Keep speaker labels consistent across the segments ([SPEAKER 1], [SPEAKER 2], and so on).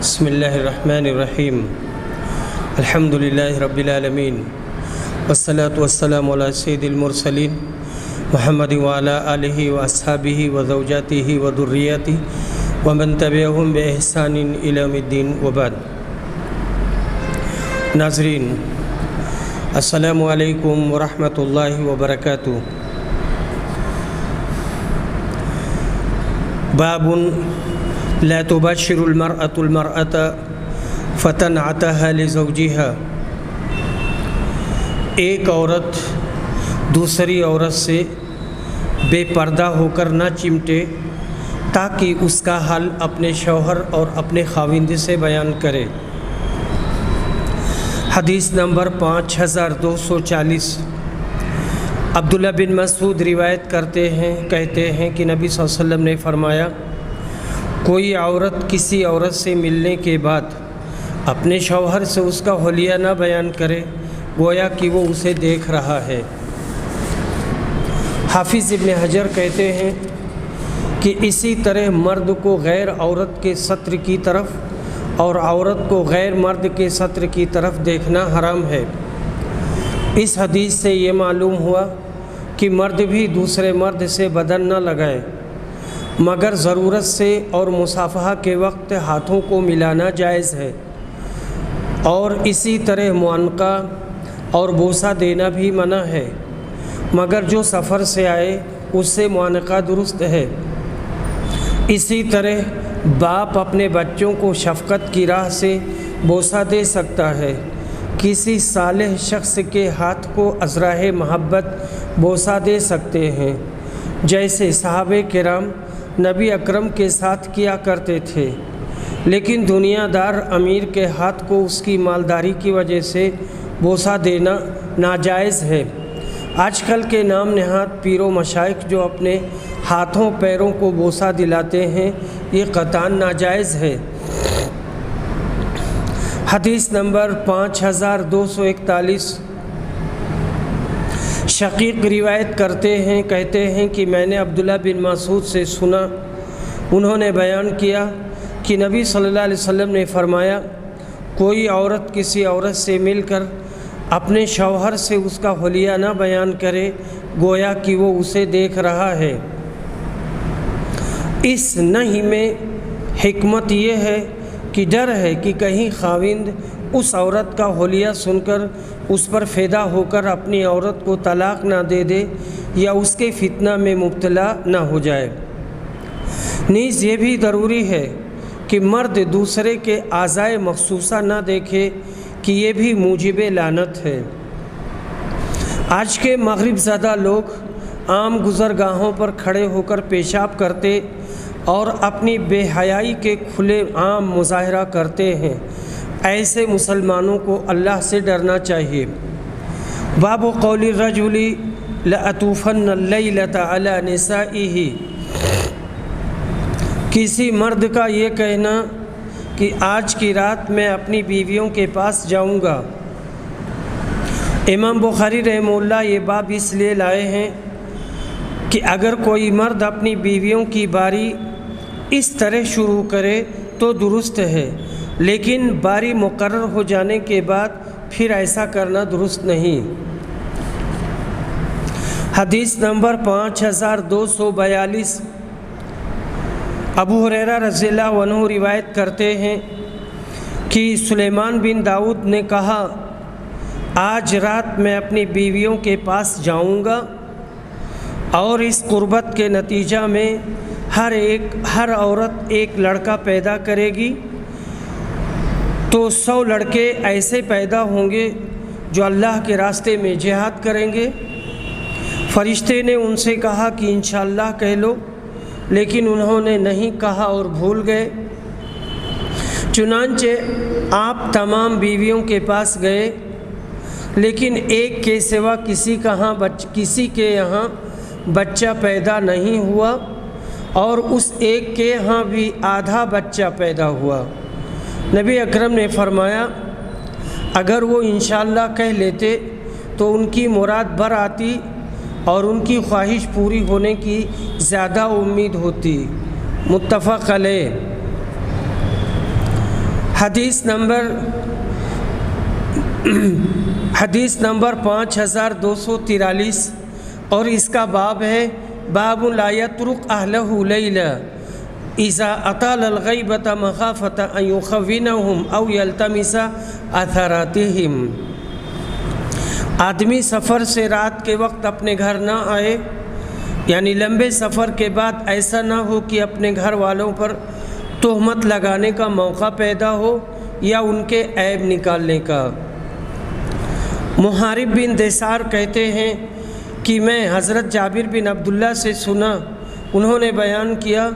[SPEAKER 1] بسم اللہ الرحمن الرحیم الحمد للہ رب العالمین والصلاة والسلام علی سید المرسلین محمد وعلی آلہ واصحابہ وزوجاتہ وذریاتہ ومن تبعہم بإحسان الی یوم الدین وبعد۔ ناظرین السلام علیکم ورحمۃ اللہ وبرکاتہ۔ باب لا تباشر المرأة المرأة فتنعتها لزوجها۔ ایک عورت دوسری عورت سے بے پردہ ہو کر نہ چمٹے تاکہ اس کا حال اپنے شوہر اور اپنے خاوند سے بیان کرے۔ حدیث نمبر 5240۔ عبداللہ بن مسعود روایت کہتے ہیں کہ نبی صلی اللہ علیہ وسلم نے فرمایا، کوئی عورت کسی عورت سے ملنے کے بعد اپنے شوہر سے اس کا حلیہ نہ بیان کرے گویا کہ وہ اسے دیکھ رہا ہے۔ حافظ ابن حجر کہتے ہیں کہ اسی طرح مرد کو غیر عورت کے ستر کی طرف اور عورت کو غیر مرد کے ستر کی طرف دیکھنا حرام ہے۔ اس حدیث سے یہ معلوم ہوا کہ مرد بھی دوسرے مرد سے بدن نہ لگائے مگر ضرورت سے، اور مصافحہ کے وقت ہاتھوں کو ملانا جائز ہے، اور اسی طرح معانقہ اور بوسہ دینا بھی منع ہے، مگر جو سفر سے آئے اس سے معانقہ درست ہے۔ اسی طرح باپ اپنے بچوں کو شفقت کی راہ سے بوسہ دے سکتا ہے۔ کسی صالح شخص کے ہاتھ کو ازراہ محبت بوسہ دے سکتے ہیں، جیسے صحابہ کرام نبی اکرم کے ساتھ کیا کرتے تھے، لیکن دنیا دار امیر کے ہاتھ کو اس کی مالداری کی وجہ سے بوسہ دینا ناجائز ہے۔ آج کل کے نام نہاد پیر و مشائخ جو اپنے ہاتھوں پیروں کو بوسہ دلاتے ہیں، یہ قطعاً ناجائز ہے۔ حدیث نمبر 5241۔ شقیق روایت کہتے ہیں کہ میں نے عبداللہ بن مسعود سے سنا، انہوں نے بیان کیا کہ نبی صلی اللہ علیہ وسلم نے فرمایا، کوئی عورت کسی عورت سے مل کر اپنے شوہر سے اس کا حلیہ نہ بیان کرے گویا کہ وہ اسے دیکھ رہا ہے۔ اس نہی میں حکمت یہ ہے کہ ڈر ہے کہ کہیں خاوند اس عورت کا حلیہ سن کر اس پر فیدا ہو کر اپنی عورت کو طلاق نہ دے دے یا اس کے فتنہ میں مبتلا نہ ہو جائے۔ نیز یہ بھی ضروری ہے کہ مرد دوسرے کے اعضائے مخصوصہ نہ دیکھے کہ یہ بھی موجب لعنت ہے۔ آج کے مغرب زدہ لوگ عام گزرگاہوں پر کھڑے ہو کر پیشاب کرتے اور اپنی بے حیائی کے کھلے عام مظاہرہ کرتے ہیں۔ ایسے مسلمانوں کو اللہ سے ڈرنا چاہیے۔ باب قول الرجل لأطوفن اللیلۃ علی نسائہ۔ کسی مرد کا یہ کہنا کہ آج کی رات میں اپنی بیویوں کے پاس جاؤں گا۔ امام بخاری رحمہ اللہ یہ باب اس لیے لائے ہیں کہ اگر کوئی مرد اپنی بیویوں کی باری اس طرح شروع کرے تو درست ہے، لیکن باری مقرر ہو جانے کے بعد پھر ایسا کرنا درست نہیں۔ حدیث نمبر 5242۔ ابو ہریرہ رضی اللہ عنہ روایت کرتے ہیں کہ سلیمان بن داؤد نے کہا، آج رات میں اپنی بیویوں کے پاس جاؤں گا، اور اس قربت کے نتیجہ میں ہر عورت ایک لڑکا پیدا کرے گی تو 100 لڑکے ایسے پیدا ہوں گے جو اللہ کے راستے میں جہاد کریں گے۔ فرشتے نے ان سے کہا کہ انشاءاللہ کہہ لو، لیکن انہوں نے نہیں کہا اور بھول گئے۔ چنانچہ آپ تمام بیویوں کے پاس گئے، لیکن ایک کے سوا کسی کے یہاں بچہ پیدا نہیں ہوا، اور اس ایک کے یہاں بھی آدھا بچہ پیدا ہوا۔ نبی اکرم نے فرمایا، اگر وہ انشاءاللہ کہہ لیتے تو ان کی مراد بر آتی اور ان کی خواہش پوری ہونے کی زیادہ امید ہوتی۔ متفق علیہ۔ حدیث نمبر 5243 اور اس کا باب ہے باب لا یترک اہلہ لیلا اذا اطال الغیبۃ مخافۃ ان یخونہم او یلتمس اثراتہم۔ آدمی سفر سے رات کے وقت اپنے گھر نہ آئے، یعنی لمبے سفر کے بعد ایسا نہ ہو کہ اپنے گھر والوں پر تہمت لگانے کا موقع پیدا ہو یا ان کے عیب نکالنے کا۔ محارب بن دثار کہتے ہیں کہ میں حضرت جابر بن عبداللہ سے سنا، انہوں نے بیان کیا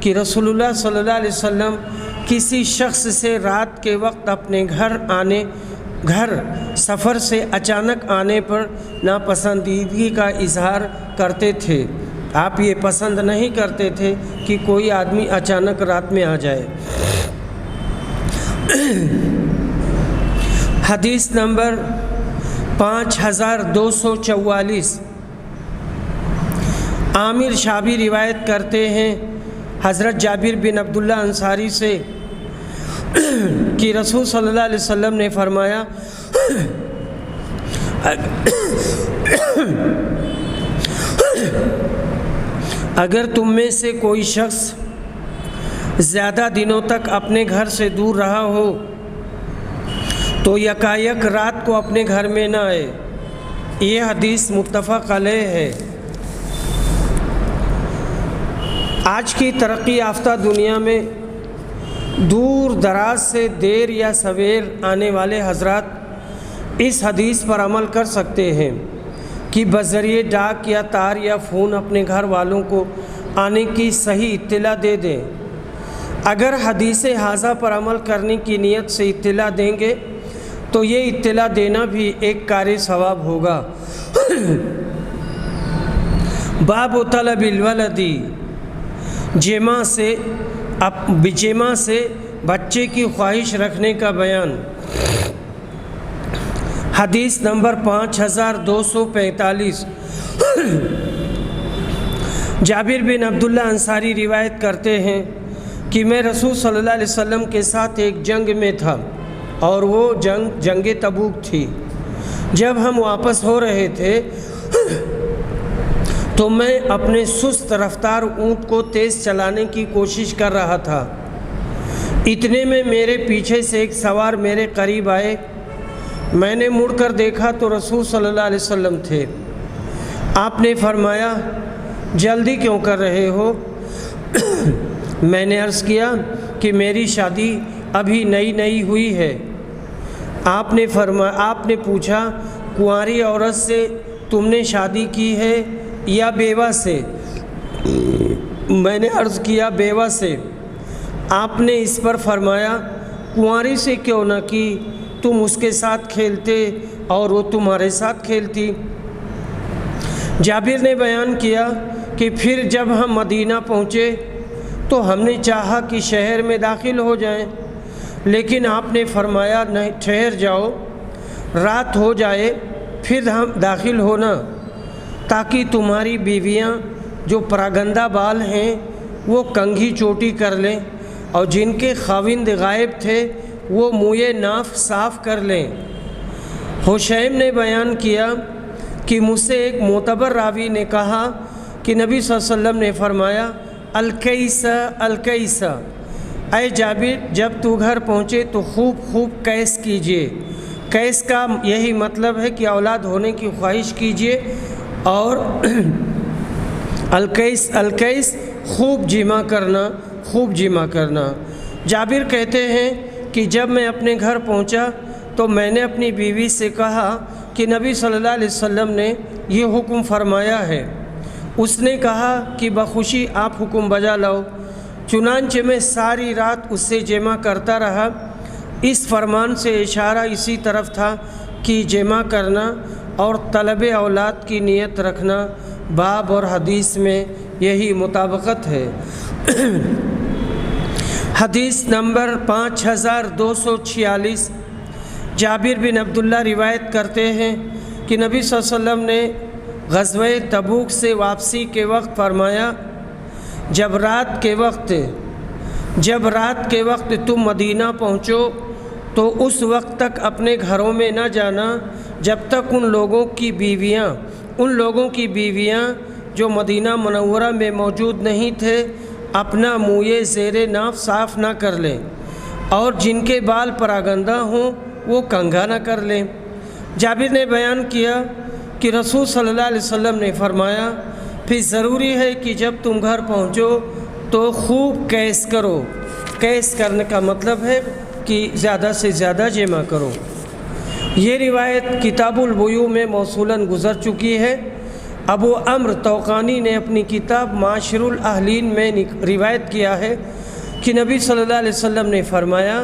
[SPEAKER 1] کہ رسول اللہ صلی اللہ علیہ وسلم کسی شخص سے رات کے وقت اپنے گھر سفر سے اچانک آنے پر ناپسندیدگی کا اظہار کرتے تھے۔ آپ یہ پسند نہیں کرتے تھے کہ کوئی آدمی اچانک رات میں آ جائے۔ حدیث نمبر 5244 عامر شابی روایت کرتے ہیں حضرت جابر بن عبداللہ انصاری سے کہ رسول صلی اللہ علیہ وسلم نے فرمایا اگر تم میں سے کوئی شخص زیادہ دنوں تک اپنے گھر سے دور رہا ہو تو یکایک رات کو اپنے گھر میں نہ آئے۔ یہ حدیث متفق علیہ ہے۔ آج کی ترقی یافتہ دنیا میں دور دراز سے دیر یا سویر آنے والے حضرات اس حدیث پر عمل کر سکتے ہیں کہ بذریعہ ڈاک یا تار یا فون اپنے گھر والوں کو آنے کی صحیح اطلاع دے دیں۔ اگر حدیث ھذا پر عمل کرنے کی نیت سے اطلاع دیں گے تو یہ اطلاع دینا بھی ایک کار ثواب ہوگا۔ باب طلب الولد، جمع سے بچے کی خواہش رکھنے کا بیان۔ حدیث نمبر 5245 جابر بن عبداللہ انصاری روایت کرتے ہیں کہ میں رسول صلی اللہ علیہ وسلم کے ساتھ ایک جنگ میں تھا، اور وہ جنگ تبوک تھی۔ جب ہم واپس ہو رہے تھے تو میں اپنے سست رفتار اونٹ کو تیز چلانے کی کوشش کر رہا تھا۔ اتنے میں میرے پیچھے سے ایک سوار میرے قریب آئے۔ میں نے مڑ کر دیکھا تو رسول صلی اللہ علیہ وسلم تھے۔ آپ نے فرمایا جلدی کیوں کر رہے ہو؟ میں نے عرض کیا کہ میری شادی ابھی نئی ہوئی ہے۔ آپ نے پوچھا کنواری عورت سے تم نے شادی کی ہے یا بیوہ سے؟ میں نے عرض کیا بیوہ سے۔ آپ نے اس پر فرمایا کنواری سے کیوں نہ کی، تم اس کے ساتھ کھیلتے اور وہ تمہارے ساتھ کھیلتی۔ جابر نے بیان کیا کہ پھر جب ہم مدینہ پہنچے تو ہم نے چاہا کہ شہر میں داخل ہو جائیں، لیکن آپ نے فرمایا نہیں، ٹھہر جاؤ، رات ہو جائے پھر ہم داخل ہونا، تاکہ تمہاری بیویاں جو پراگندہ بال ہیں وہ کنگھی چوٹی کر لیں، اور جن کے خاوند غائب تھے وہ منہ ناف صاف کر لیں۔ حشیم نے بیان کیا کہ مجھ سے ایک معتبر راوی نے کہا کہ نبی صلی اللہ علیہ وسلم نے فرمایا الکیسہ، اے جابر جب تو گھر پہنچے تو خوب کیس کیجئے۔ کیس کا یہی مطلب ہے کہ اولاد ہونے کی خواہش کیجئے، اور الکیس خوب جمع کرنا۔ جابر کہتے ہیں کہ جب میں اپنے گھر پہنچا تو میں نے اپنی بیوی سے کہا کہ نبی صلی اللہ علیہ وسلم نے یہ حکم فرمایا ہے۔ اس نے کہا کہ بخوشی آپ حکم بجا لاؤ۔ چنانچہ میں ساری رات اس سے جمع کرتا رہا۔ اس فرمان سے اشارہ اسی طرف تھا کہ جمع کرنا اور طلب اولاد کی نیت رکھنا، باب اور حدیث میں یہی مطابقت ہے۔ حدیث نمبر 5246 جابر بن عبداللہ روایت کرتے ہیں کہ نبی صلی اللہ علیہ وسلم نے غزوہ تبوک سے واپسی کے وقت فرمایا جب رات کے وقت جب رات کے وقت تم مدینہ پہنچو تو اس وقت تک اپنے گھروں میں نہ جانا جب تک ان لوگوں کی بیویاں جو مدینہ منورہ میں موجود نہیں تھے اپنا منہ زیر ناف صاف نہ کر لیں، اور جن کے بال پراگندہ ہوں وہ کنگھا نہ کر لیں۔ جابر نے بیان کیا کہ رسول صلی اللہ علیہ وسلم نے فرمایا، پھر ضروری ہے کہ جب تم گھر پہنچو تو خوب کیس کرو۔ کیس کرنے کا مطلب ہے کہ زیادہ سے زیادہ جمع کرو۔ یہ روایت کتاب البیوع میں موصولاً گزر چکی ہے۔ ابو عمرو طوقانی نے اپنی کتاب معاشر الاہلین میں روایت کیا ہے کہ نبی صلی اللہ علیہ وسلم نے فرمایا،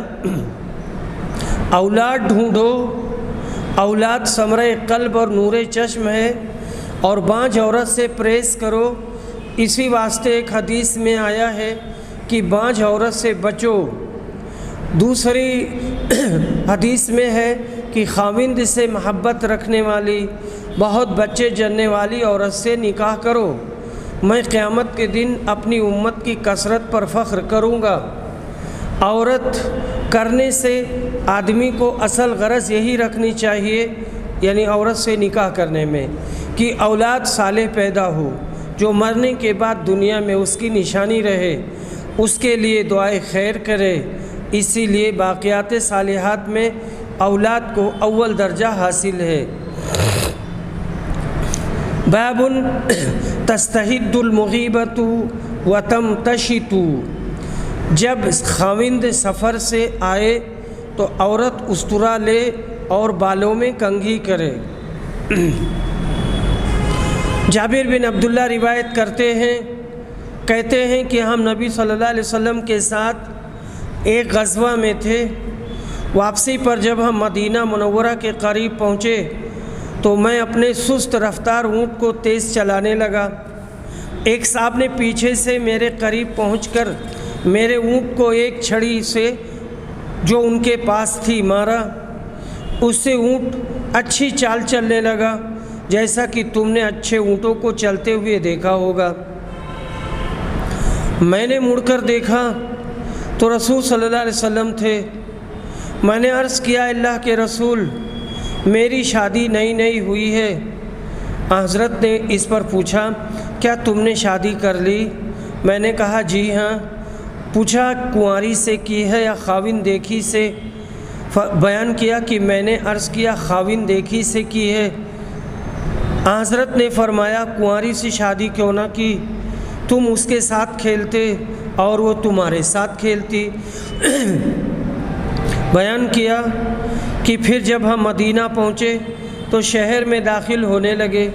[SPEAKER 1] اولاد ڈھونڈو، اولاد ثمرۂ قلب اور نور چشم ہے، اور بانجھ عورت سے پرہیز کرو۔ اسی واسطے ایک حدیث میں آیا ہے کہ بانجھ عورت سے بچو۔ دوسری حدیث میں ہے کہ خاوند سے محبت رکھنے والی، بہت بچے جننے والی عورت سے نکاح کرو، میں قیامت کے دن اپنی امت کی کثرت پر فخر کروں گا۔ عورت کرنے سے آدمی کو اصل غرض یہی رکھنی چاہیے، یعنی عورت سے نکاح کرنے میں، کہ اولاد صالح پیدا ہو جو مرنے کے بعد دنیا میں اس کی نشانی رہے، اس کے لیے دعائے خیر کرے۔ اسی لیے باقیات صالحات میں اولاد کو اول درجہ حاصل ہے۔ باب تستحد المغیبۃ وتمتشط، جب خاوند سفر سے آئے تو عورت استرا لے اور بالوں میں کنگھی کرے۔ جابر بن عبداللہ روایت کرتے ہیں، کہتے ہیں کہ ہم نبی صلی اللہ علیہ وسلم کے ساتھ ایک غزوہ میں تھے۔ واپسی پر جب ہم مدینہ منورہ کے قریب پہنچے تو میں اپنے سست رفتار اونٹ کو تیز چلانے لگا۔ ایک صاحب نے پیچھے سے میرے قریب پہنچ کر میرے اونٹ کو ایک چھڑی سے جو ان کے پاس تھی مارا۔ اس سے اونٹ اچھی چال چلنے لگا، جیسا کہ تم نے اچھے اونٹوں کو چلتے ہوئے دیکھا ہوگا۔ میں نے مڑ کر دیکھا تو رسول صلی اللہ علیہ وسلم تھے۔ میں نے عرض کیا، اللہ کے رسول، میری شادی نئی ہوئی ہے۔ حضرت نے اس پر پوچھا، کیا تم نے شادی کر لی؟ میں نے کہا جی ہاں۔ پوچھا کنواری سے کی ہے یا خاوند دیکھی سے؟ بیان کیا کہ میں نے عرض کیا خاوند دیکھی سے کی ہے۔ حضرت نے فرمایا، کنواری سے شادی کیوں نہ کی؟ تم اس کے ساتھ کھیلتے اور وہ تمہارے ساتھ کھیلتی۔ بیان کیا کہ پھر جب ہم مدینہ پہنچے تو شہر میں داخل ہونے لگے،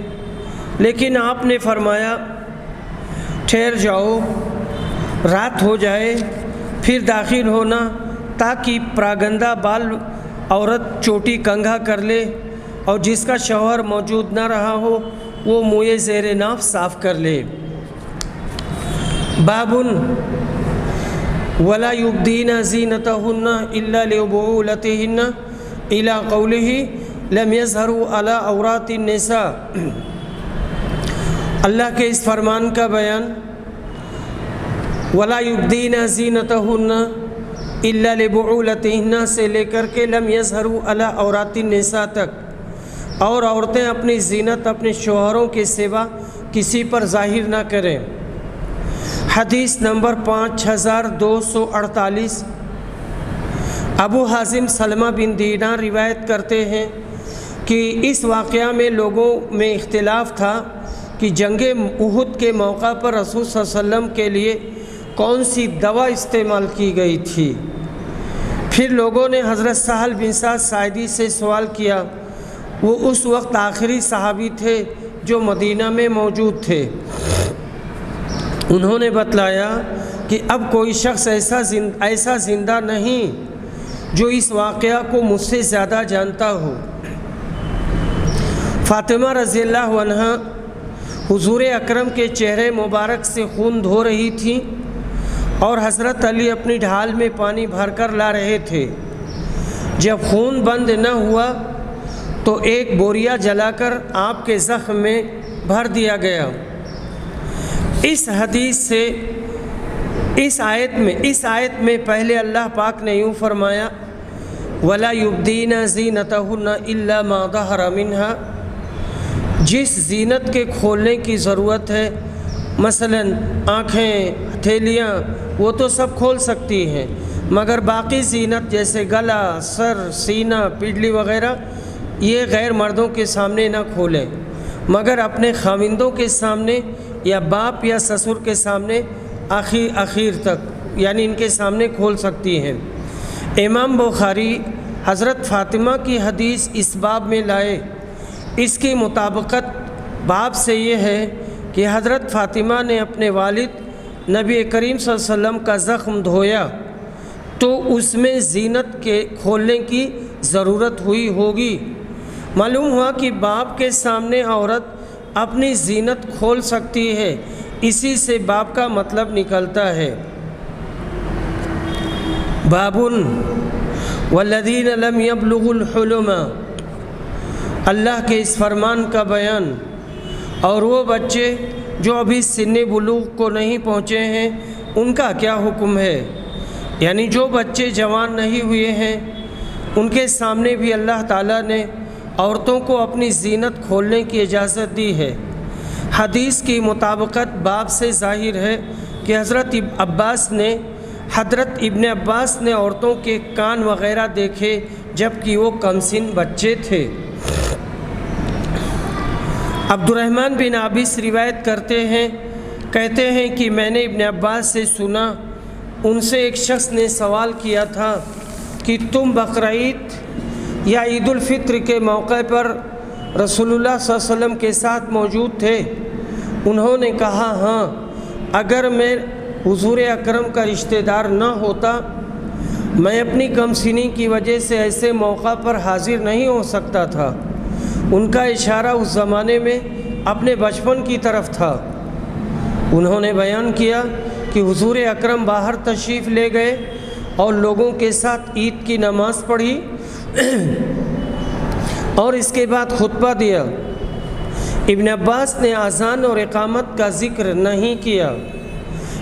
[SPEAKER 1] لیکن آپ نے فرمایا ٹھہر جاؤ، رات ہو جائے پھر داخل ہونا، تاکہ پراگندہ بال عورت چوٹی کنگھا کر لے، اور جس کا شوہر موجود نہ رہا ہو وہ منہ زیر ناف صاف کر لے۔ باب ولا یبدین زینتہن الا لبعولتہن الی قولہ لم یظہروا علی عورات النساء۔ اللہ کے اس فرمان کا بیان، ولا یبدین زینتہن الا لبعولتہن سے لے کر کے لم یظہروا علی عورات النساء تک، اور عورتیں اپنی زینت اپنے شوہروں کے سوا کسی پر ظاہر نہ کریں۔ حدیث نمبر 5248۔ ابو حازم سلمہ بن دینار روایت کرتے ہیں کہ اس واقعہ میں لوگوں میں اختلاف تھا کہ جنگ احد کے موقع پر رسول صلی اللہ علیہ وسلم کے لیے کون سی دوا استعمال کی گئی تھی۔ پھر لوگوں نے حضرت سہل بن سعد ساعدی سے سوال کیا، وہ اس وقت آخری صحابی تھے جو مدینہ میں موجود تھے۔ انہوں نے بتلایا کہ اب کوئی شخص ایسا زندہ نہیں جو اس واقعہ کو مجھ سے زیادہ جانتا ہو۔ فاطمہ رضی اللہ عنہا حضور اکرم کے چہرے مبارک سے خون دھو رہی تھیں، اور حضرت علی اپنی ڈھال میں پانی بھر کر لا رہے تھے۔ جب خون بند نہ ہوا تو ایک بوریا جلا کر آپ کے زخم میں بھر دیا گیا۔ اس حدیث سے اس آیت میں پہلے اللہ پاک نے یوں فرمایا وَلَا يُبْدِينَ زِينَتَهُنَّ إِلَّا مَا ظَهَرَ مِنْهَا، جس زینت کے کھولنے کی ضرورت ہے، مثلا آنکھیں، ہتھیلیاں، وہ تو سب کھول سکتی ہیں، مگر باقی زینت جیسے گلا، سر، سینہ، پیڈلی وغیرہ یہ غیر مردوں کے سامنے نہ کھولیں، مگر اپنے خاوندوں کے سامنے یا باپ یا سسر کے سامنے آخر تک، یعنی ان کے سامنے کھول سکتی ہیں۔ امام بخاری حضرت فاطمہ کی حدیث اس باب میں لائے، اس کی مطابقت باب سے یہ ہے کہ حضرت فاطمہ نے اپنے والد نبی کریم صلی اللہ علیہ وسلم کا زخم دھویا تو اس میں زینت کے کھولنے کی ضرورت ہوئی ہوگی۔ معلوم ہوا کہ باپ کے سامنے عورت اپنی زینت کھول سکتی ہے، اسی سے باپ کا مطلب نکلتا ہے۔ بابن والذین لم یبلغوا الحلم، اللہ کے اس فرمان کا بیان، اور وہ بچے جو ابھی سن بلوغ کو نہیں پہنچے ہیں ان کا کیا حکم ہے، یعنی جو بچے جوان نہیں ہوئے ہیں ان کے سامنے بھی اللہ تعالیٰ نے عورتوں کو اپنی زینت کھولنے کی اجازت دی ہے۔ حدیث کی مطابقت باب سے ظاہر ہے کہ حضرت ابن عباس نے عورتوں کے کان وغیرہ دیکھے جبکہ وہ کم سن بچے تھے۔ عبد الرحمن بن عابس روایت کہتے ہیں کہ میں نے ابن عباس سے سنا، ان سے ایک شخص نے سوال کیا تھا کہ تم بقرعید یا عید الفطر کے موقع پر رسول اللہ صلی اللہ علیہ وسلم کے ساتھ موجود تھے؟ انہوں نے کہا ہاں، اگر میں حضور اکرم کا رشتہ دار نہ ہوتا میں اپنی کم سنی کی وجہ سے ایسے موقع پر حاضر نہیں ہو سکتا تھا۔ ان کا اشارہ اس زمانے میں اپنے بچپن کی طرف تھا۔ انہوں نے بیان کیا کہ حضور اکرم باہر تشریف لے گئے اور لوگوں کے ساتھ عید کی نماز پڑھی اور اس کے بعد خطبہ دیا۔ ابن عباس نے اذان اور اقامت کا ذکر نہیں کیا۔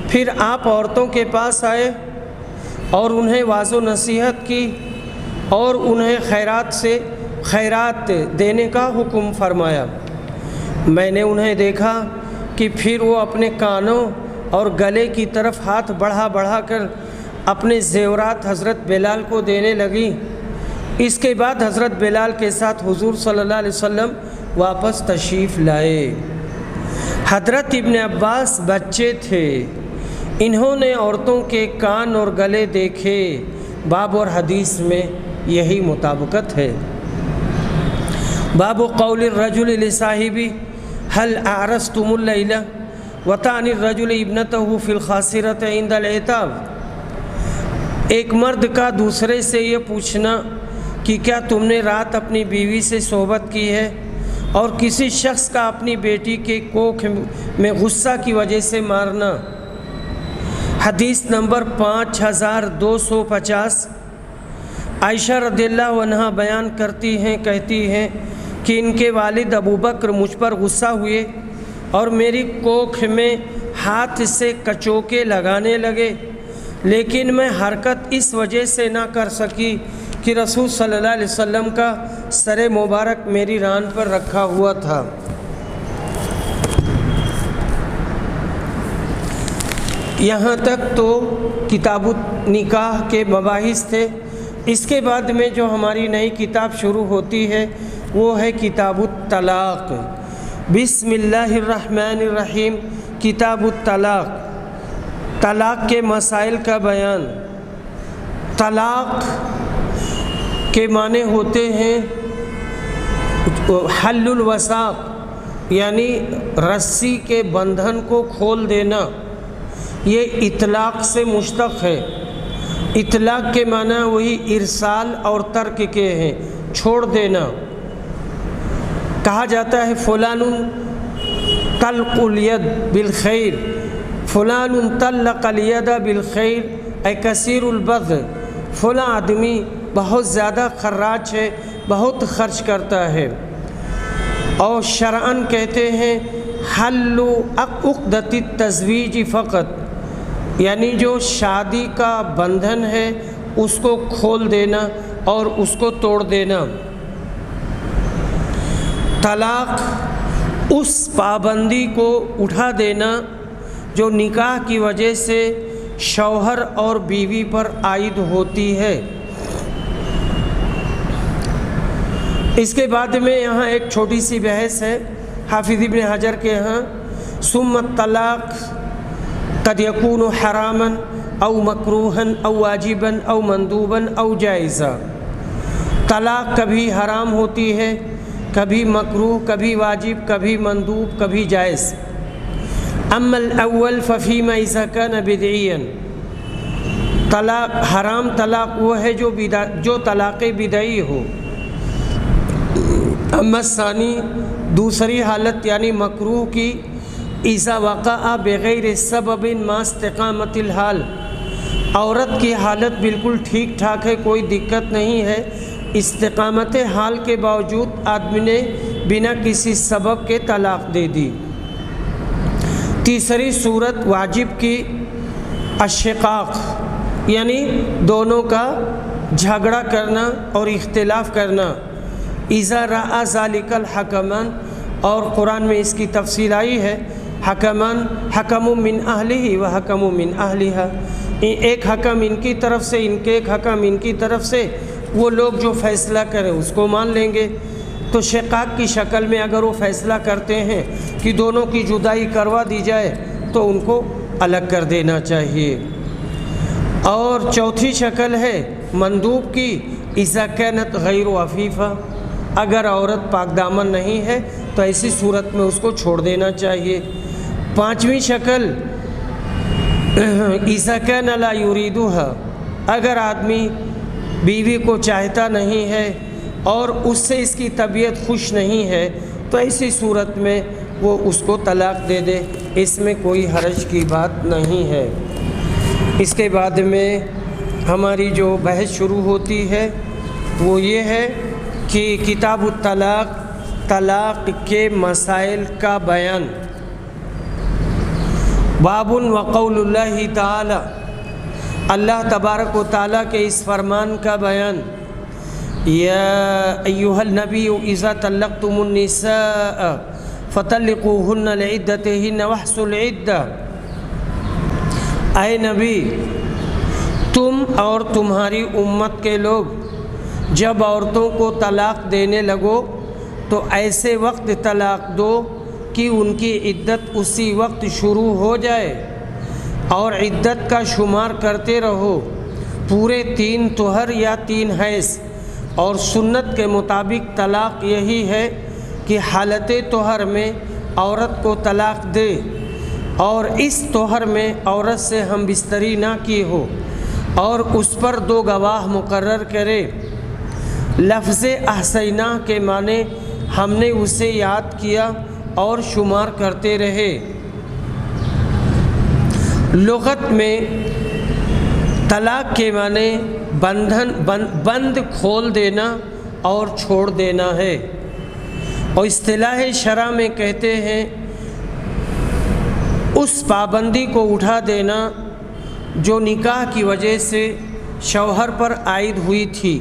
[SPEAKER 1] پھر آپ عورتوں کے پاس آئے اور انہیں واعظ و نصیحت کی اور انہیں خیرات دینے کا حکم فرمایا۔ میں نے انہیں دیکھا کہ پھر وہ اپنے کانوں اور گلے کی طرف ہاتھ بڑھا کر اپنے زیورات حضرت بلال کو دینے لگی۔ اس کے بعد حضرت بلال کے ساتھ حضور صلی اللہ علیہ وسلم واپس تشریف لائے۔ حضرت ابن عباس بچے تھے، انہوں نے عورتوں کے کان اور گلے دیکھے۔ باب اور حدیث میں یہی مطابقت ہے۔ باب قول الرجل لصاحبہ هل اعرستم اللیلہ وتعنی الرجل ابنته فی الخاصرۃ عند العتاب۔ ایک مرد کا دوسرے سے یہ پوچھنا کہ کیا تم نے رات اپنی بیوی سے صحبت کی ہے، اور کسی شخص کا اپنی بیٹی کے کوکھ میں غصہ کی وجہ سے مارنا۔ حدیث نمبر 5250۔ عائشہ رضی اللہ عنہا بیان کہتی ہیں کہ ان کے والد ابو بکر مجھ پر غصہ ہوئے اور میری کوکھ میں ہاتھ سے کچوکے لگانے لگے، لیکن میں حرکت اس وجہ سے نہ کر سکی کہ رسول صلی اللہ علیہ وسلم کا سر مبارک میری ران پر رکھا ہوا تھا۔ یہاں تک تو کتاب نکاح کے مباحث تھے۔ اس کے بعد میں جو ہماری نئی کتاب شروع ہوتی ہے وہ ہے کتاب الطلاق۔ بسم اللہ الرحمن الرحیم۔ کتاب الطلاق، طلاق کے مسائل کا بیان۔ طلاق کے معنی ہوتے ہیں حل الوثاق، یعنی رسی کے بندھن کو کھول دینا، یہ اطلاق سے مشتق ہے۔ اطلاق کے معنی وہی ارسال اور ترک کے ہیں، چھوڑ دینا۔ کہا جاتا ہے فلان طلق الید بالخیر، فلان طلق الید بالخیر اے کثیر البذل، فلاں آدمی بہت زیادہ خراج ہے، بہت خرچ کرتا ہے۔ اور شرعاً کہتے ہیں حل عقدۃ التزویج فقط، یعنی جو شادی کا بندھن ہے اس کو کھول دینا اور اس کو توڑ دینا۔ طلاق اس پابندی کو اٹھا دینا جو نکاح کی وجہ سے شوہر اور بیوی پر عائد ہوتی ہے۔ اس کے بعد میں یہاں ایک چھوٹی سی بحث ہے حافظ ابن حجر کے ہاں، ثم الطلاق قد یکون حراما او مکروہا او واجبا او مندوبا او جائزا۔ طلاق کبھی حرام ہوتی ہے، کبھی مکروہ، کبھی واجب، کبھی مندوب، کبھی جائز۔ اما الاول ففیما اذا کان بدعیا، طلاق حرام طلاق وہ ہے جو طلاق بدعی ہو۔ اما الثانی، دوسری حالت یعنی مکروہ کی، اذا وقع بغیر سبب ما استقامت الحال، عورت کی حالت بالکل ٹھیک ٹھاک ہے، کوئی دقت نہیں ہے، استقامت حال کے باوجود آدمی نے بنا کسی سبب کے طلاق دے دی۔ تیسری صورت واجب کی، الشقاق یعنی دونوں کا جھگڑا کرنا اور اختلاف کرنا، اذا رأى ذلك الحکمان، اور قرآن میں اس کی تفصیل آئی ہے، حکمان حکم من اہلہ و حکم من اہلہا، ایک حکم ان کی طرف سے، ان کے ایک حکم ان کی طرف سے، وہ لوگ جو فیصلہ کریں اس کو مان لیں گے۔ تو شقاق کی شکل میں اگر وہ فیصلہ کرتے ہیں کہ دونوں کی جدائی کروا دی جائے تو ان کو الگ کر دینا چاہیے۔ اور چوتھی شکل ہے مندوب کی، اذا کانت غیر عفیفہ، اگر عورت پاک دامن نہیں ہے تو ایسی صورت میں اس کو چھوڑ دینا چاہیے۔ پانچویں شکل اذا کان لا یریدها، اگر آدمی بیوی کو چاہتا نہیں ہے اور اس سے اس کی طبیعت خوش نہیں ہے تو ایسی صورت میں وہ اس کو طلاق دے دے، اس میں کوئی حرج کی بات نہیں ہے۔ اس کے بعد میں ہماری جو بحث شروع ہوتی ہے وہ یہ ہے کہ کتاب الطلاق، طلاق کے مسائل کا بیان۔ باب وقول اللہ تعالی، اللہ تبارک و تعالیٰ کے اس فرمان کا بیان، یا ایہا النبی اذا طلقتم النساء فطلقوہن لعدتہن واحصوا العدہ، اے نبی تم اور تمہاری امت کے لوگ جب عورتوں کو طلاق دینے لگو تو ایسے وقت طلاق دو کہ ان کی عدت اسی وقت شروع ہو جائے، اور عدت کا شمار کرتے رہو پورے 3 طہر یا 3 حیض۔ اور سنت کے مطابق طلاق یہی ہے کہ حالت طہر میں عورت کو طلاق دے اور اس طہر میں عورت سے ہم بستری نہ کی ہو، اور اس پر 2 گواہ مقرر کرے۔ لفظ احصینہ کے معنی ہم نے اسے یاد کیا اور شمار کرتے رہے۔ لغت میں طلاق کے معنی بند کھول دینا اور چھوڑ دینا ہے، اور اصطلاح شرع میں کہتے ہیں اس پابندی کو اٹھا دینا جو نکاح کی وجہ سے شوہر پر عائد ہوئی تھی۔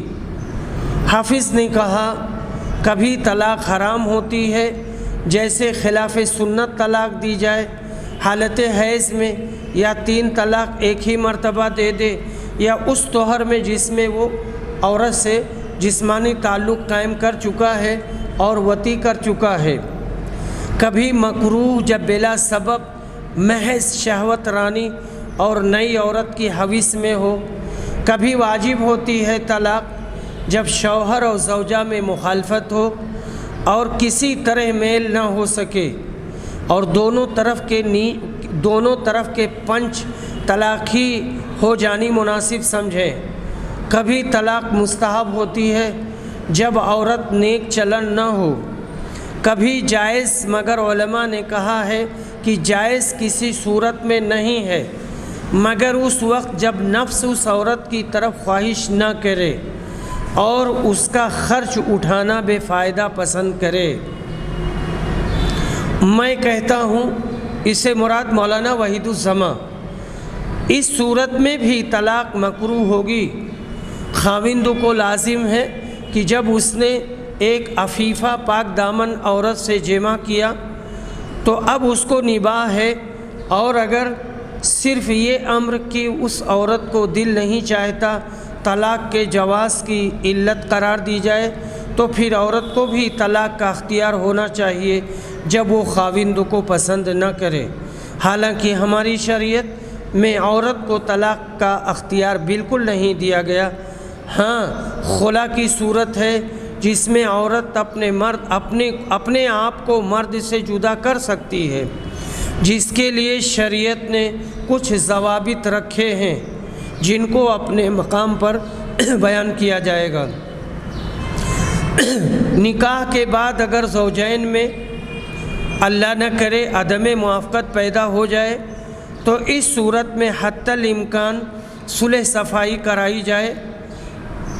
[SPEAKER 1] حافظ نے کہا کبھی طلاق حرام ہوتی ہے، جیسے خلاف سنت طلاق دی جائے حالت حیض میں، یا 3 طلاق ایک ہی مرتبہ دے دے، یا اس طہر میں جس میں وہ عورت سے جسمانی تعلق قائم کر چکا ہے اور وطی کر چکا ہے۔ کبھی مکروہ جب بلا سبب محض شہوت رانی اور نئی عورت کی حویث میں ہو۔ کبھی واجب ہوتی ہے طلاق جب شوہر اور زوجہ میں مخالفت ہو اور کسی طرح میل نہ ہو سکے، اور دونوں طرف کے پنچ طلاق ہی ہو جانی مناسب سمجھیں۔ کبھی طلاق مستحب ہوتی ہے جب عورت نیک چلن نہ ہو۔ کبھی جائز، مگر علماء نے کہا ہے کہ جائز کسی صورت میں نہیں ہے مگر اس وقت جب نفس اس عورت کی طرف خواہش نہ کرے اور اس کا خرچ اٹھانا بے فائدہ پسند کرے۔ میں کہتا ہوں اس سے مراد مولانا وحید الزماں اس صورت میں بھی طلاق مکروہ ہوگی۔ خاوند کو لازم ہے کہ جب اس نے ایک عفیفہ پاک دامن عورت سے جمع کیا تو اب اس کو نباہ ہے، اور اگر صرف یہ امر کہ اس عورت کو دل نہیں چاہتا طلاق کے جواز کی علت قرار دی جائے، تو پھر عورت کو بھی طلاق کا اختیار ہونا چاہیے جب وہ خاوند کو پسند نہ کرے۔ حالانکہ ہماری شریعت میں عورت کو طلاق کا اختیار بالکل نہیں دیا گیا۔ ہاں، خلا کی صورت ہے جس میں عورت اپنے آپ کو مرد سے جدا کر سکتی ہے، جس کے لیے شریعت نے کچھ ضوابط رکھے ہیں جن کو اپنے مقام پر بیان کیا جائے گا۔ نکاح کے بعد اگر زوجین میں اللہ نہ کرے عدم موافقت پیدا ہو جائے تو اس صورت میں حتی الامکان صلح صفائی کرائی جائے۔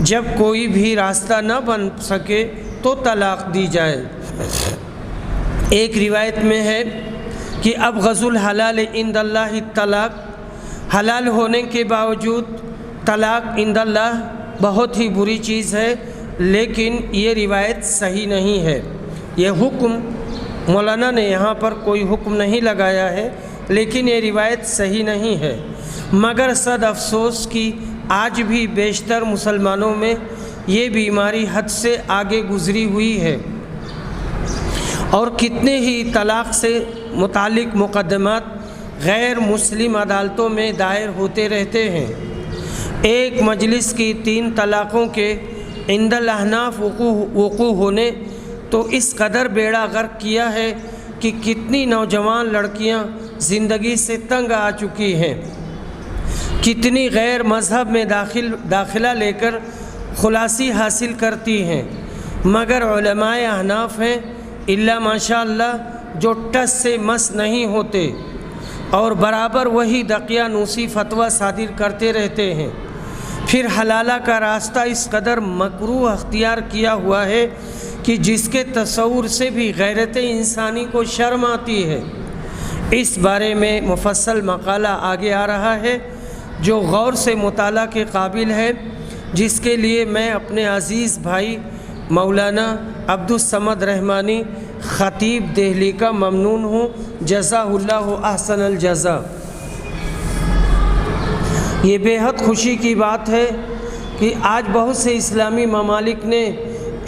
[SPEAKER 1] جب کوئی بھی راستہ نہ بن سکے تو طلاق دی جائے۔ ایک روایت میں ہے کہ ابغض الحلال عند اللہ الطلاق، حلال ہونے کے باوجود طلاق عند اللہ بہت ہی بری چیز ہے، لیکن یہ روایت صحیح نہیں ہے۔ یہ حکم مولانا نے یہاں پر کوئی حکم نہیں لگایا ہے، لیکن یہ روایت صحیح نہیں ہے۔ مگر صد افسوس کہ آج بھی بیشتر مسلمانوں میں یہ بیماری حد سے آگے گزری ہوئی ہے، اور کتنے ہی طلاق سے متعلق مقدمات غیر مسلم عدالتوں میں دائر ہوتے رہتے ہیں۔ ایک مجلس کی 3 طلاقوں کے عند الاحناف وقوع ہونے تو اس قدر بیڑا غرق کیا ہے کہ کتنی نوجوان لڑکیاں زندگی سے تنگ آ چکی ہیں، کتنی غیر مذہب میں داخلہ لے کر خلاصی حاصل کرتی ہیں، مگر علماء احناف ہیں الا ماشاء اللہ جو ٹس سے مس نہیں ہوتے اور برابر وہی دقیانوسی فتویٰ صادر کرتے رہتے ہیں۔ پھر حلالہ کا راستہ اس قدر مکروہ اختیار کیا ہوا ہے کہ جس کے تصور سے بھی غیرت انسانی کو شرم آتی ہے۔ اس بارے میں مفصل مقالہ آگے آ رہا ہے جو غور سے مطالعہ کے قابل ہے، جس کے لیے میں اپنے عزیز بھائی مولانا عبدالصمد رحمانی خطیب دہلی کا ممنون ہوں، جزا اللہ احسن الجزا۔ یہ بے حد خوشی کی بات ہے کہ آج بہت سے اسلامی ممالک نے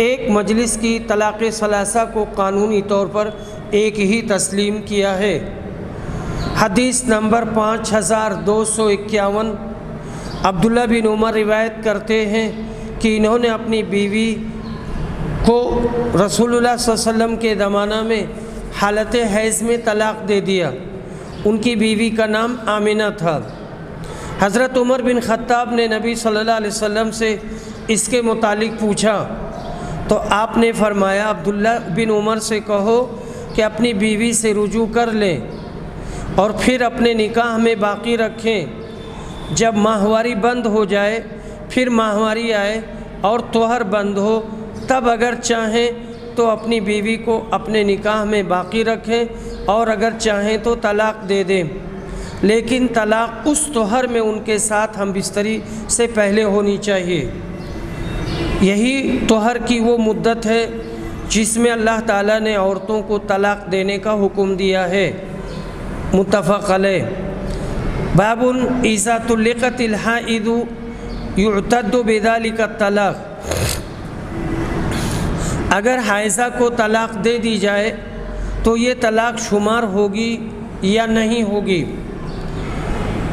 [SPEAKER 1] ایک مجلس کی طلاق ثلاثہ کو قانونی طور پر ایک ہی تسلیم کیا ہے۔ حدیث نمبر 5251 عبداللہ بن عمر روایت کرتے ہیں کہ انہوں نے اپنی بیوی کو رسول اللہ صلی اللہ علیہ وسلم کے زمانہ میں حالت حیض میں طلاق دے دیا۔ ان کی بیوی کا نام آمنہ تھا۔ حضرت عمر بن خطاب نے نبی صلی اللہ علیہ وسلم سے اس کے متعلق پوچھا تو آپ نے فرمایا عبداللہ بن عمر سے کہو کہ اپنی بیوی سے رجوع کر لیں اور پھر اپنے نکاح میں باقی رکھیں۔ جب ماہواری بند ہو جائے، پھر ماہواری آئے اور طہر بند ہو، تب اگر چاہیں تو اپنی بیوی کو اپنے نکاح میں باقی رکھیں اور اگر چاہیں تو طلاق دے دیں، لیکن طلاق اس طہر میں ان کے ساتھ ہم بستری سے پہلے ہونی چاہیے۔ یہی طہر کی وہ مدت ہے جس میں اللہ تعالیٰ نے عورتوں کو طلاق دینے کا حکم دیا ہے، متفق علیہ۔ باب اذا طلقت الحائض یعتد بذلک الطلاق، اگر حائضہ کو طلاق دے دی جائے تو یہ طلاق شمار ہوگی یا نہیں ہوگی؟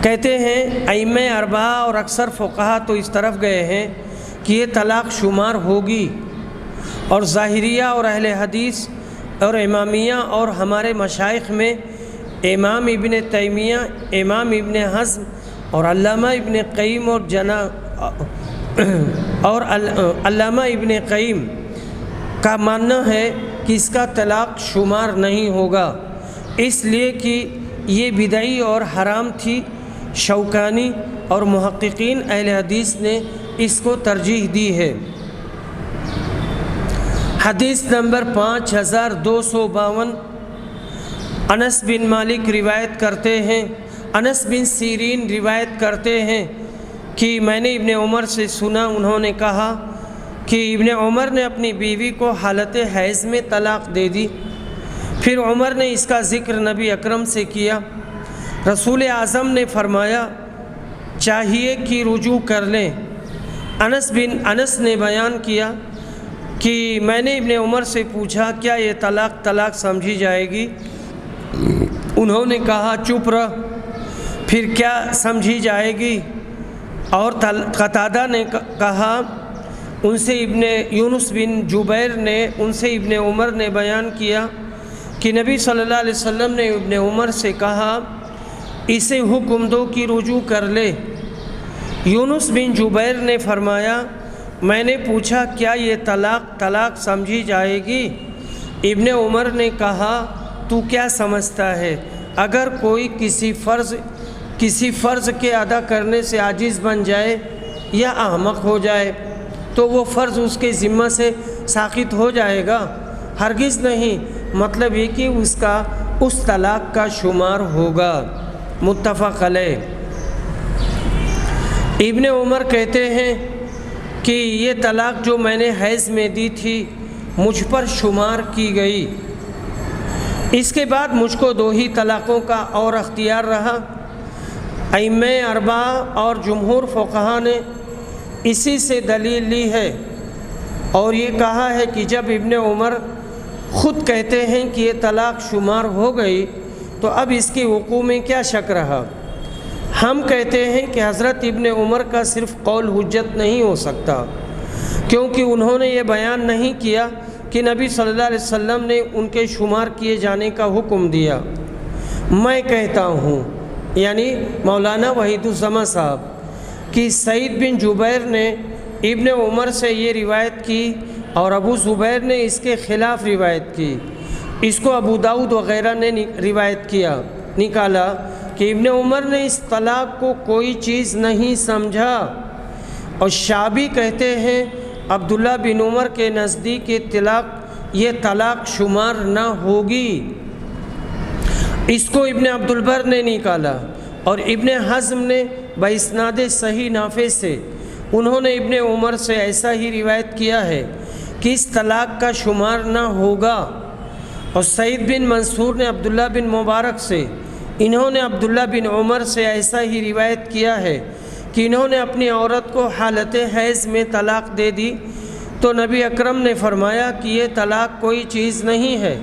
[SPEAKER 1] کہتے ہیں ائمہ اربعہ اور اکثر فقہا تو اس طرف گئے ہیں کہ یہ طلاق شمار ہوگی، اور ظاہریہ اور اہل حدیث اور امامیہ اور ہمارے مشائخ میں امام ابن تیمیہ، امام ابن حزم اور علامہ ابن قیم اور علامہ ابن قیم کا ماننا ہے کہ اس کا طلاق شمار نہیں ہوگا، اس لیے کہ یہ بدعی اور حرام تھی۔ شوکانی اور محققین اہل حدیث نے اس کو ترجیح دی ہے۔ حدیث نمبر 5252 انس بن مالک روایت کرتے ہیں انس بن سیرین روایت کرتے ہیں کہ میں نے ابن عمر سے سنا، انہوں نے کہا کہ ابن عمر نے اپنی بیوی کو حالت حیض میں طلاق دے دی۔ پھر عمر نے اس کا ذکر نبی اکرم سے کیا۔ رسول اعظم نے فرمایا چاہیے کہ رجوع کر لیں۔ انس نے بیان کیا کہ میں نے ابن عمر سے پوچھا کیا یہ طلاق سمجھی جائے گی؟ انہوں نے کہا چپ رہ، پھر کیا سمجھی جائے گی؟ اور قتادہ نے کہا ان سے یونس بن جبیر نے ان سے ابن عمر نے بیان کیا کہ نبی صلی اللہ علیہ وسلم نے ابن عمر سے کہا اسے حکم دو کہ رجوع کر لے۔ یونس بن جبیر نے فرمایا میں نے پوچھا کیا یہ طلاق سمجھی جائے گی؟ ابن عمر نے کہا تو کیا سمجھتا ہے، اگر کوئی کسی فرض کے ادا کرنے سے عاجز بن جائے یا احمق ہو جائے تو وہ فرض اس کے ذمہ سے ساقط ہو جائے گا؟ ہرگز نہیں، مطلب یہ کہ اس طلاق کا شمار ہوگا۔ متفق علیہ۔ ابن عمر کہتے ہیں کہ یہ طلاق جو میں نے حیض میں دی تھی مجھ پر شمار کی گئی۔ اس کے بعد مجھ کو 2 ہی طلاقوں کا اور اختیار رہا۔ ائمہ اربعہ اور جمہور فقہا نے اسی سے دلیل لی ہے اور یہ کہا ہے کہ جب ابن عمر خود کہتے ہیں کہ یہ طلاق شمار ہو گئی تو اب اس کے وقوع میں کیا شک رہا؟ ہم کہتے ہیں کہ حضرت ابن عمر کا صرف قول حجت نہیں ہو سکتا، کیونکہ انہوں نے یہ بیان نہیں کیا کہ نبی صلی اللہ علیہ وسلم نے ان کے شمار کیے جانے کا حکم دیا۔ میں کہتا ہوں، یعنی مولانا وحید الزماں صاحب، کہ سعید بن جبیر نے ابن عمر سے یہ روایت کی اور ابو زبیر نے اس کے خلاف روایت کی۔ اس کو ابو داؤد وغیرہ نے روایت نکالا کہ ابن عمر نے اس طلاق کو کوئی چیز نہیں سمجھا، اور شعبی کہتے ہیں عبداللہ بن عمر کے نزدیک یہ طلاق شمار نہ ہوگی۔ اس کو ابن عبدالبر نے نکالا اور ابن حزم نے باسناد صحیح نافع سے انہوں نے ابن عمر سے ایسا ہی روایت کیا ہے کہ اس طلاق کا شمار نہ ہوگا۔ اور سعید بن منصور نے عبداللہ بن مبارک سے انہوں نے عبداللہ بن عمر سے ایسا ہی روایت کیا ہے کہ انہوں نے اپنی عورت کو حالت حیض میں طلاق دے دی تو نبی اکرم نے فرمایا کہ یہ طلاق کوئی چیز نہیں ہے۔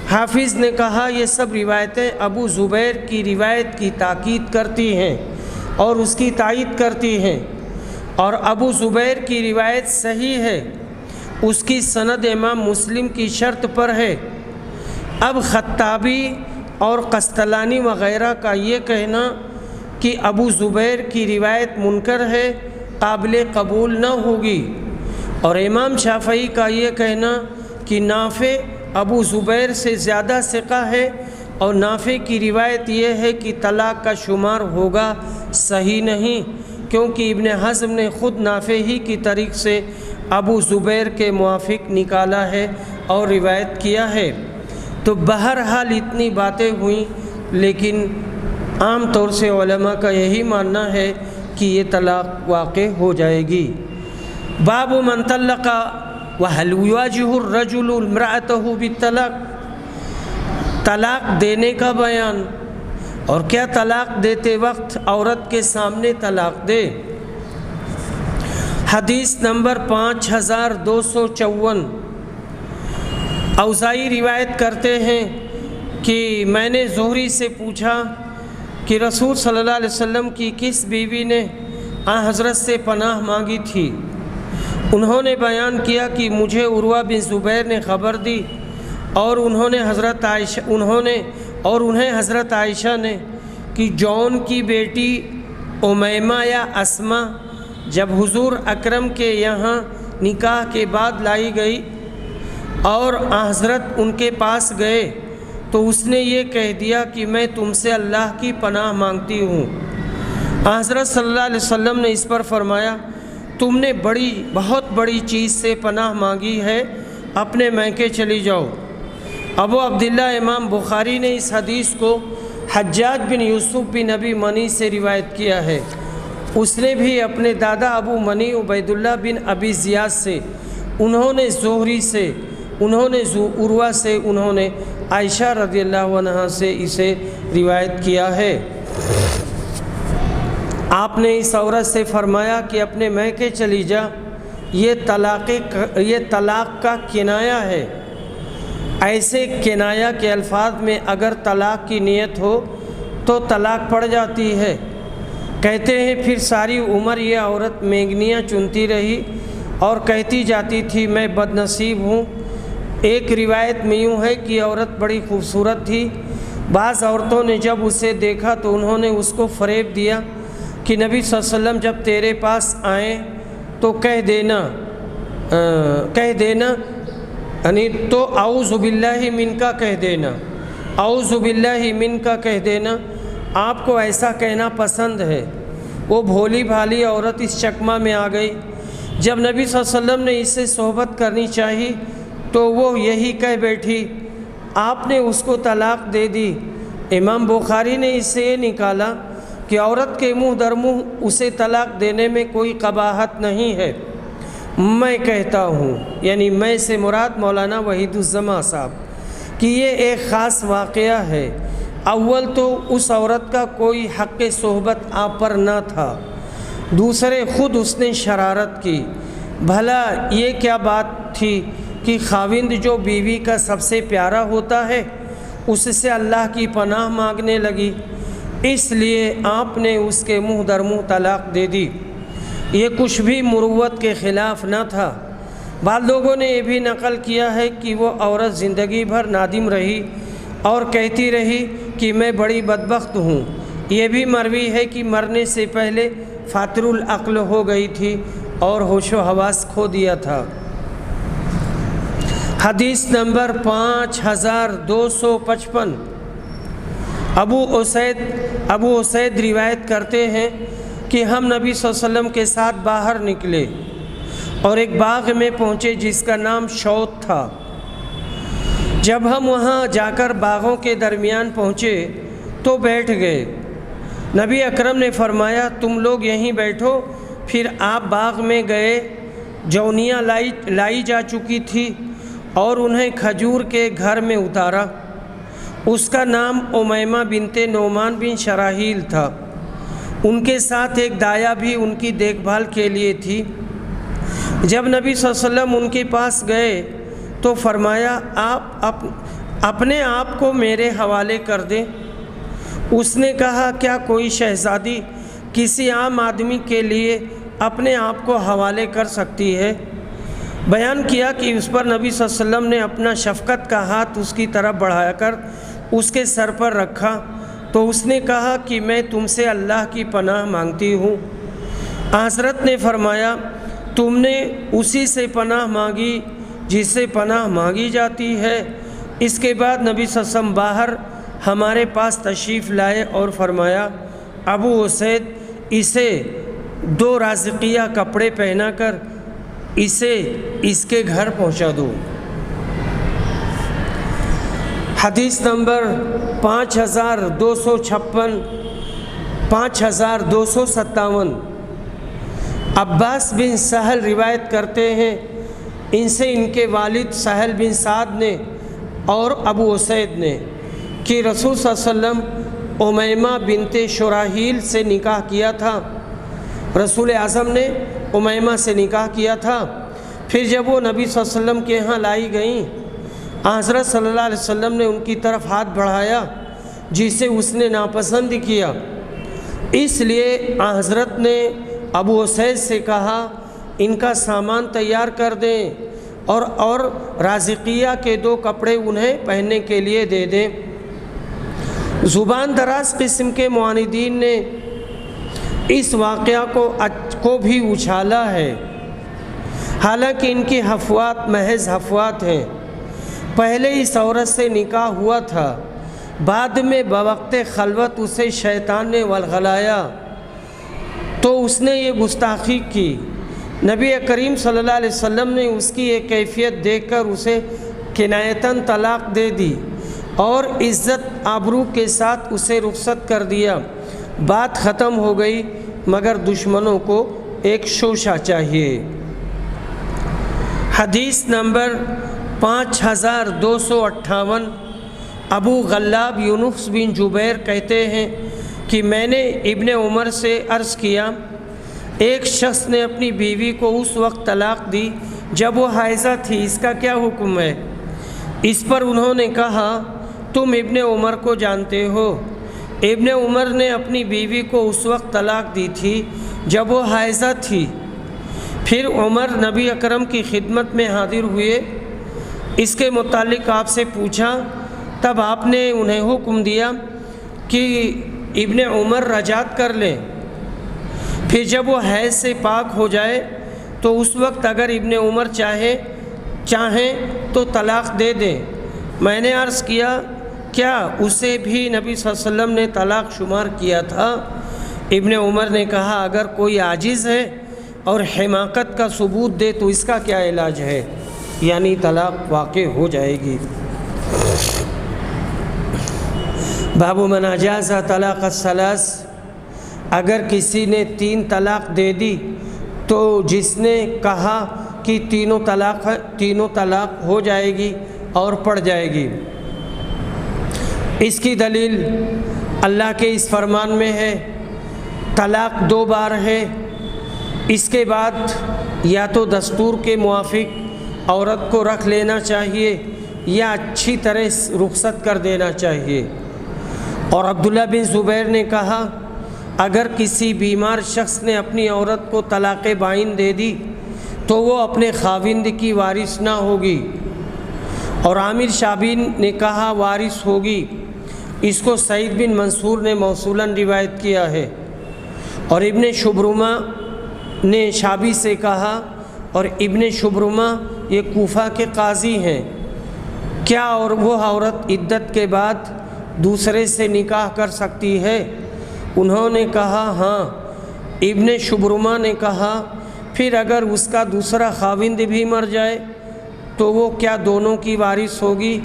[SPEAKER 1] حافظ نے کہا یہ سب روایتیں ابو زبیر کی روایت کی تاکید کرتی ہیں اور اس کی تائید کرتی ہیں، اور ابو زبیر کی روایت صحیح ہے، اس کی سند امام مسلم کی شرط پر ہے۔ اب خطابی اور قسطلانی وغیرہ کا یہ کہنا کہ ابو زبیر کی روایت منکر ہے قابل قبول نہ ہوگی، اور امام شافعی کا یہ کہنا کہ نافع ابو زبیر سے زیادہ ثقہ ہے اور نافع کی روایت یہ ہے کہ طلاق کا شمار ہوگا، صحیح نہیں، کیونکہ ابن حزم نے خود نافع ہی کی طریق سے ابو زبیر کے موافق نکالا ہے اور روایت کیا ہے۔ تو بہرحال اتنی باتیں ہوئیں، لیکن عام طور سے علماء کا یہی ماننا ہے کہ یہ طلاق واقع ہو جائے گی۔ باب من طلق وهل يواجه الرجل امرأته بالطلاق، طلاق دینے کا بیان اور کیا طلاق دیتے وقت عورت کے سامنے طلاق دے۔ حدیث نمبر 5254، اوزائی روایت کرتے ہیں کہ میں نے زہری سے پوچھا کہ رسول صلی اللہ علیہ وسلم کی کس بیوی نے حضرت سے پناہ مانگی تھی؟ انہوں نے بیان کیا کہ مجھے عروہ بن زبیر نے خبر دی اور انہیں حضرت عائشہ نے کہ جون کی بیٹی امیمہ یا اسما جب حضور اکرم کے یہاں نکاح کے بعد لائی گئی اور حضرت ان کے پاس گئے تو اس نے یہ کہہ دیا کہ میں تم سے اللہ کی پناہ مانگتی ہوں۔ حضرت صلی اللہ علیہ وسلم نے اس پر فرمایا تم نے بہت بڑی چیز سے پناہ مانگی ہے، اپنے میکے چلی جاؤ۔ ابو عبداللہ امام بخاری نے اس حدیث کو حجاج بن یوسف بن ابی منی سے روایت کیا ہے، اس نے بھی اپنے دادا ابو منی عبید اللہ بن ابی زیاد سے، انہوں نے زہری سے، انہوں نے عروہ سے، انہوں نے عائشہ رضی اللہ عنہا سے اسے روایت کیا ہے۔ آپ نے اس عورت سے فرمایا کہ اپنے میکے چلی جا، یہ طلاق کا کنایا ہے۔ ایسے کنایا کے الفاظ میں اگر طلاق کی نیت ہو تو طلاق پڑ جاتی ہے۔ کہتے ہیں پھر ساری عمر یہ عورت مینگنیاں چنتی رہی اور کہتی جاتی تھی میں بد نصیب ہوں۔ ایک روایت میں یوں ہے کہ عورت بڑی خوبصورت تھی، بعض عورتوں نے جب اسے دیکھا تو انہوں نے اس کو فریب دیا کہ نبی صلی اللہ علیہ وسلم جب تیرے پاس آئیں تو کہہ دینا یعنی تو اعوذ باللہ من کا کہہ دینا، اعوذ باللہ من کا کہہ دینا، آپ کو ایسا کہنا پسند ہے۔ وہ بھولی بھالی عورت اس چکمہ میں آ گئی۔ جب نبی صلی اللہ علیہ وسلم نے اس سے صحبت کرنی چاہی تو وہ یہی کہہ بیٹھی، آپ نے اس کو طلاق دے دی۔ امام بخاری نے اس سے یہ نکالا کہ عورت کے منہ در منہ اسے طلاق دینے میں کوئی قباحت نہیں ہے۔ میں کہتا ہوں، یعنی میں سے مراد مولانا وحید الزماں صاحب، کہ یہ ایک خاص واقعہ ہے۔ اول تو اس عورت کا کوئی حق صحبت آپ پر نہ تھا، دوسرے خود اس نے شرارت کی۔ بھلا یہ کیا بات تھی کہ خاوند جو بیوی کا سب سے پیارا ہوتا ہے اس سے اللہ کی پناہ مانگنے لگی، اس لیے آپ نے اس کے منہ در منہ طلاق دے دی۔ یہ کچھ بھی مروت کے خلاف نہ تھا۔ بعض لوگوں نے یہ بھی نقل کیا ہے کہ وہ عورت زندگی بھر نادم رہی اور کہتی رہی کہ میں بڑی بدبخت ہوں۔ یہ بھی مروی ہے کہ مرنے سے پہلے فاتر العقل ہو گئی تھی اور ہوش و حواس کھو دیا تھا۔ حدیث نمبر 5255۔ ابو اسید روایت کرتے ہیں کہ ہم نبی صلی اللہ علیہ وسلم کے ساتھ باہر نکلے اور ایک باغ میں پہنچے جس کا نام شوط تھا۔ جب ہم وہاں جا کر باغوں کے درمیان پہنچے تو بیٹھ گئے۔ نبی اکرم نے فرمایا تم لوگ یہیں بیٹھو۔ پھر آپ باغ میں گئے، جونیاں لائی جا چکی تھی اور انہیں کھجور کے گھر میں اتارا۔ اس کا نام امیمہ بنت نعمان بن شراحیل تھا۔ ان کے ساتھ ایک دایا بھی ان کی دیکھ بھال کے لیے تھی۔ جب نبی صلی اللہ علیہ وسلم ان کے پاس گئے تو فرمایا آپ اپنے آپ کو میرے حوالے کر دیں۔ اس نے کہا کیا کوئی شہزادی کسی عام آدمی کے لیے اپنے آپ کو حوالے کر سکتی ہے؟ بیان کیا کہ اس پر نبی صلی اللہ علیہ وسلم نے اپنا شفقت کا ہاتھ اس کی طرف بڑھا کر اس کے سر پر رکھا تو اس نے کہا کہ میں تم سے اللہ کی پناہ مانگتی ہوں۔ حضرت نے فرمایا تم نے اسی سے پناہ مانگی جس سے پناہ مانگی جاتی ہے۔ اس کے بعد نبی صلی اللہ علیہ وسلم باہر ہمارے پاس تشریف لائے اور فرمایا ابو اسید اسے 2 رازقیہ کپڑے پہنا کر اسے اس کے گھر پہنچا دو۔ حدیث نمبر 5257 عباس بن سہل روایت کرتے ہیں، ان سے ان کے والد سہل بن سعد نے اور ابو اسید نے کہ رسول صلی اللہ علیہ وسلم امیمہ بنت شراحیل سے نکاح کیا تھا۔ رسول اعظم نے امیمہ سے نکاح کیا تھا۔ پھر جب وہ نبی صلی اللہ علیہ وسلم کے ہاں لائی گئیں، حضرت صلی اللہ علیہ وسلم نے ان کی طرف ہاتھ بڑھایا جسے اس نے ناپسند کیا، اس لیے حضرت نے ابو اسید سے کہا ان کا سامان تیار کر دیں اور رازقیہ کے 2 کپڑے انہیں پہننے کے لیے دے دیں۔ زبان دراز قسم کے معاندین نے اس واقعہ کو بھی اچھالا ہے، حالانکہ ان کی افواہ محض افواہ ہیں۔ پہلے اس عورت سے نکاح ہوا تھا، بعد میں بوقت خلوت اسے شیطان نے ورغلایا تو اس نے یہ گستاخی کی۔ نبی کریم صلی اللہ علیہ وسلم نے اس کی یہ کیفیت دیکھ کر اسے کنایتاً طلاق دے دی اور عزت آبرو کے ساتھ اسے رخصت کر دیا۔ بات ختم ہو گئی، مگر دشمنوں کو ایک شوشہ چاہیے۔ حدیث نمبر 5258۔ ابو غلاب یونس بن جبیر کہتے ہیں کہ میں نے ابن عمر سے عرض کیا، ایک شخص نے اپنی بیوی کو اس وقت طلاق دی جب وہ حائضہ تھی، اس کا کیا حکم ہے؟ اس پر انہوں نے کہا، تم ابن عمر کو جانتے ہو۔ ابن عمر نے اپنی بیوی کو اس وقت طلاق دی تھی جب وہ حائضہ تھی۔ پھر عمر نبی اکرم کی خدمت میں حاضر ہوئے، اس کے متعلق آپ سے پوچھا، تب آپ نے انہیں حکم دیا کہ ابن عمر رجعت کر لیں، پھر جب وہ حیض سے پاک ہو جائے تو اس وقت اگر ابن عمر چاہیں تو طلاق دے دیں۔ میں نے عرض کیا، کیا اسے بھی نبی صلی اللہ علیہ وسلم نے طلاق شمار کیا تھا؟ ابن عمر نے کہا، اگر کوئی عاجز ہے اور حماقت کا ثبوت دے تو اس کا کیا علاج ہے؟ یعنی طلاق واقع ہو جائے گی۔ باب من اجاز طلاق الثلاث، اگر کسی نے 3 طلاق دے دی تو جس نے کہا کہ تینوں طلاق ہو جائے گی اور پڑ جائے گی، اس کی دلیل اللہ کے اس فرمان میں ہے، طلاق 2 بار ہے، اس کے بعد یا تو دستور کے موافق عورت کو رکھ لینا چاہیے یا اچھی طرح رخصت کر دینا چاہیے۔ اور عبداللہ بن زبیر نے کہا، اگر کسی بیمار شخص نے اپنی عورت کو طلاق بائن دے دی تو وہ اپنے خاوند کی وارث نہ ہوگی۔ اور عامر شابین نے کہا وارث ہوگی، اس کو سعید بن منصور نے موصولاً روایت کیا ہے۔ اور ابن شبرمہ نے شابی سے کہا، اور ابن شبرمہ یہ کوفہ کے قاضی ہیں، کیا اور وہ عورت عدت کے بعد دوسرے سے نکاح کر سکتی ہے؟ انہوں نے کہا ہاں۔ ابن شبرمہ نے کہا، پھر اگر اس کا دوسرا خاوند بھی مر جائے تو وہ کیا دونوں کی وارث ہوگی؟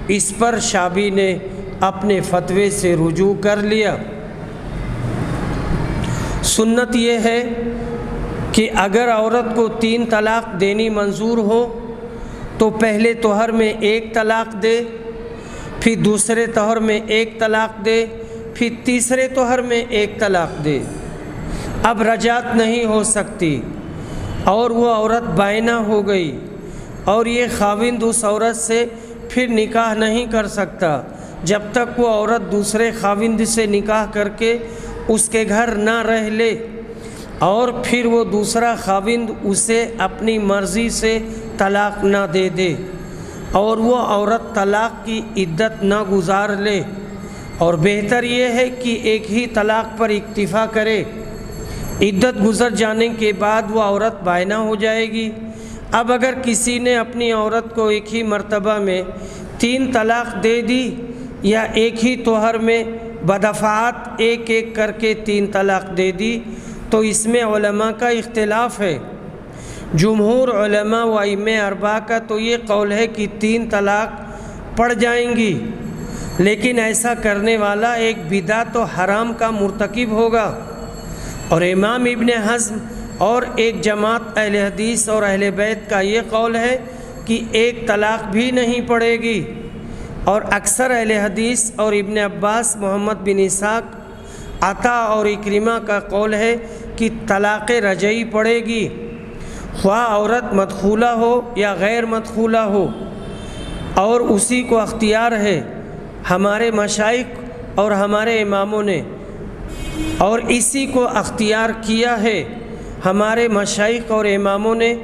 [SPEAKER 1] اس پر شابی نے اپنے فتوے سے رجوع کر لیا۔ سنت یہ ہے کہ اگر عورت کو 3 طلاق دینی منظور ہو تو پہلے طہر میں 1 طلاق دے، پھر دوسرے طہر میں 1 طلاق دے، پھر تیسرے طہر میں 1 طلاق دے۔ اب رجعت نہیں ہو سکتی اور وہ عورت بائنہ ہو گئی، اور یہ خاوند اس عورت سے پھر نکاح نہیں کر سکتا جب تک وہ عورت دوسرے خاوند سے نکاح کر کے اس کے گھر نہ رہ لے، اور پھر وہ دوسرا خاوند اسے اپنی مرضی سے طلاق نہ دے دے، اور وہ عورت طلاق کی عدت نہ گزار لے۔ اور بہتر یہ ہے کہ ایک ہی طلاق پر اکتفا کرے، عدت گزر جانے کے بعد وہ عورت بائنہ ہو جائے گی۔ اب اگر کسی نے اپنی عورت کو ایک ہی مرتبہ میں 3 طلاق دے دی یا ایک ہی طہر میں بدفعات ایک کر کے 3 طلاق دے دی تو اس میں علماء کا اختلاف ہے۔ جمہور علماء و ائمہ 4 کا تو یہ قول ہے کہ 3 طلاق پڑ جائیں گی، لیکن ایسا کرنے والا ایک بدعت و حرام کا مرتکب ہوگا۔ اور امام ابن حزم اور ایک جماعت اہل حدیث اور اہل بیت کا یہ قول ہے کہ 1 طلاق بھی نہیں پڑے گی۔ اور اکثر اہل حدیث اور ابن عباس، محمد بن اسحاق، عطا اور اکرمہ کا قول ہے کہ طلاق رجعی پڑے گی، خواہ عورت مدخولہ ہو یا غیر مدخولہ ہو، اور اسی کو اختیار ہے ہمارے مشائخ اور ہمارے اماموں نے، اور اسی کو اختیار کیا ہے ہمارے مشائخ اور اماموں نے،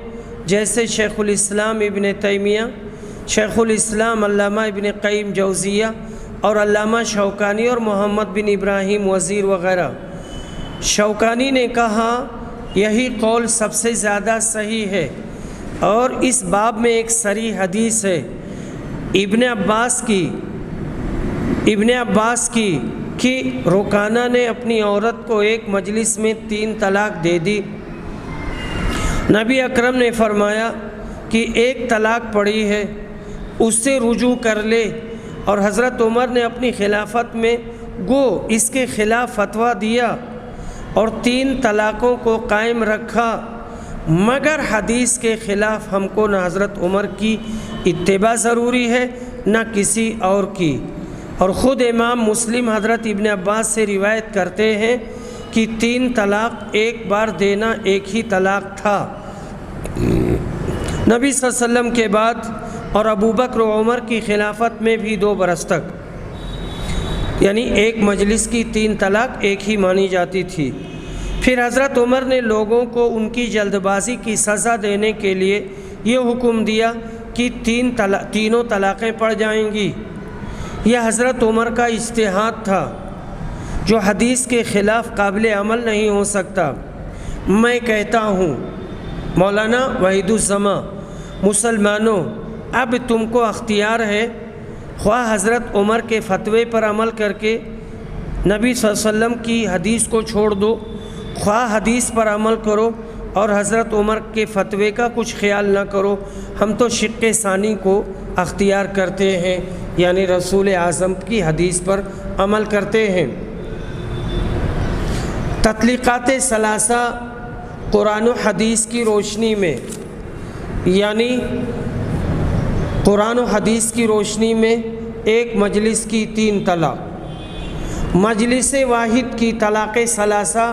[SPEAKER 1] جیسے شیخ الاسلام ابن تیمیہ، شیخ الاسلام علامہ ابن قیم جوزیہ اور علامہ شوکانی اور محمد بن ابراہیم وزیر وغیرہ۔ شوکانی نے کہا یہی قول سب سے زیادہ صحیح ہے، اور اس باب میں ایک صریح حدیث ہے ابن عباس کی کہ رکانہ نے اپنی عورت کو ایک مجلس میں 3 طلاق دے دی۔ نبی اکرم نے فرمایا کہ 1 طلاق پڑی ہے، اس سے رجوع کر لے، اور حضرت عمر نے اپنی خلافت میں گو اس کے خلاف فتویٰ دیا اور 3 طلاقوں کو قائم رکھا، مگر حدیث کے خلاف ہم کو نہ حضرت عمر کی اتباع ضروری ہے نہ کسی اور کی۔ اور خود امام مسلم حضرت ابن عباس سے روایت کرتے ہیں کہ 3 طلاق ایک بار دینا ایک ہی طلاق تھا نبی صلی اللہ علیہ وسلم کے بعد، اور ابو بکر و عمر کی خلافت میں بھی 2 برس تک، یعنی ایک مجلس کی 3 طلاق ایک ہی مانی جاتی تھی۔ پھر حضرت عمر نے لوگوں کو ان کی جلد بازی کی سزا دینے کے لیے یہ حکم دیا کہ 3 طلاقیں پڑ جائیں گی۔ یہ حضرت عمر کا اجتہاد تھا جو حدیث کے خلاف قابل عمل نہیں ہو سکتا۔ میں کہتا ہوں مولانا وحید الزماں، مسلمانوں اب تم کو اختیار ہے، خواہ حضرت عمر کے فتوے پر عمل کر کے نبی صلی اللہ علیہ وسلم کی حدیث کو چھوڑ دو، خواہ حدیث پر عمل کرو اور حضرت عمر کے فتوے کا کچھ خیال نہ کرو۔ ہم تو شق ثانی کو اختیار کرتے ہیں، یعنی رسول اعظم کی حدیث پر عمل کرتے ہیں۔ تطلیقات ثلاثہ قرآن و حدیث کی روشنی میں، یعنی قرآن و حدیث کی روشنی میں ایک مجلس کی 3 طلاق، مجلس واحد کی طلاق ثلاثہ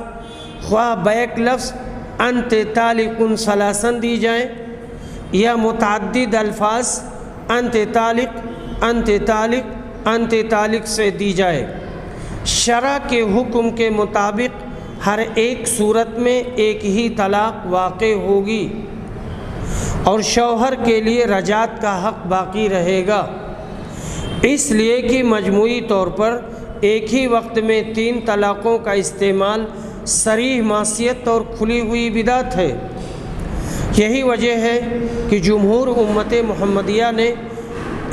[SPEAKER 1] خواہ بیک لفظ انت طالق ثلاثاً دی جائیں یا متعدد الفاظ انت طالق انت طالق انت طالق سے دی جائے، شرع کے حکم کے مطابق ہر ایک صورت میں ایک ہی طلاق واقع ہوگی اور شوہر کے لیے رجعت کا حق باقی رہے گا، اس لیے کہ مجموعی طور پر ایک ہی وقت میں 3 طلاقوں کا استعمال صریح معصیت اور کھلی ہوئی بدعت ہے۔ یہی وجہ ہے کہ جمہور امت محمدیہ نے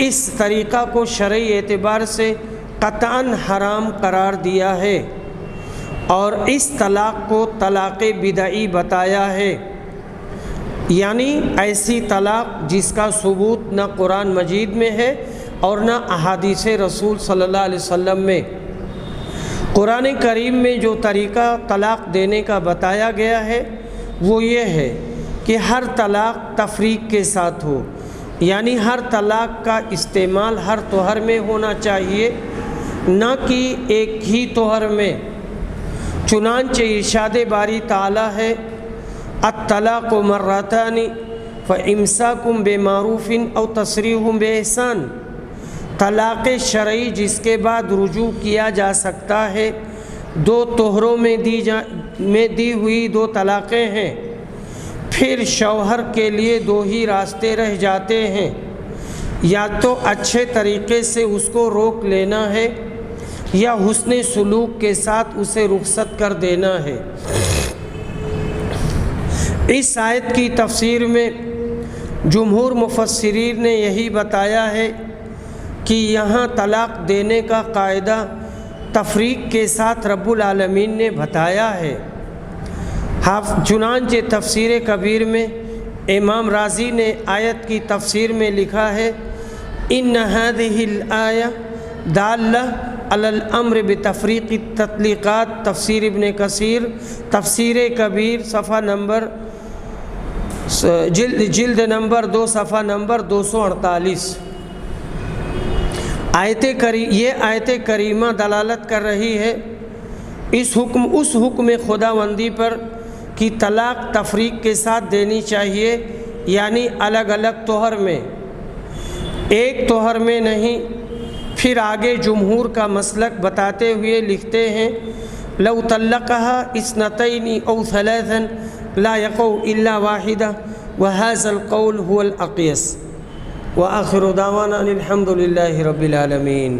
[SPEAKER 1] اس طریقہ کو شرعی اعتبار سے قطعاً حرام قرار دیا ہے اور اس طلاق کو طلاق بدعی بتایا ہے، یعنی ایسی طلاق جس کا ثبوت نہ قرآن مجید میں ہے اور نہ احادیث رسول صلی اللہ علیہ وسلم میں۔ قرآن کریم میں جو طریقہ طلاق دینے کا بتایا گیا ہے وہ یہ ہے کہ ہر طلاق تفریق کے ساتھ ہو، یعنی ہر طلاق کا استعمال ہر طہر میں ہونا چاہیے، نہ کہ ایک ہی طہر میں۔ چنانچہ ارشاد باری تعالیٰ ہے الطلاق مرتان فامساک بمعروف او تسریح باحسان، طلاق شرعی جس کے بعد رجوع کیا جا سکتا ہے 2 طہروں میں دی ہوئی 2 طلاقیں ہیں، پھر شوہر کے لیے 2 ہی راستے رہ جاتے ہیں، یا تو اچھے طریقے سے اس کو روک لینا ہے یا حسن سلوک کے ساتھ اسے رخصت کر دینا ہے۔ اس آیت کی تفسیر میں جمہور مفسرین نے یہی بتایا ہے کہ یہاں طلاق دینے کا قاعدہ تفریق کے ساتھ رب العالمین نے بتایا ہے۔ چنانچہ تفسیر کبیر میں امام رازی نے آیت کی تفسیر میں لکھا ہے ان هذه الآية دالة على الامر بتفریق التطلیقات، تفسیر ابن کثیر تفسیر کبیر صفحہ نمبر جلد نمبر 2 صفحہ نمبر 248۔ یہ آیت کریمہ دلالت کر رہی ہے اس حکم خداوندی پر کہ طلاق تفریق کے ساتھ دینی چاہیے، یعنی الگ الگ طہر میں، ایک طہر میں نہیں۔ پھر آگے جمہور کا مسلک بتاتے ہوئے لکھتے ہیں لو طلقها 2 او 3 لا يقع الا واحدة وهذا القول هو الأقيس۔ وآخر دعوانا الحمد لله رب العالمين۔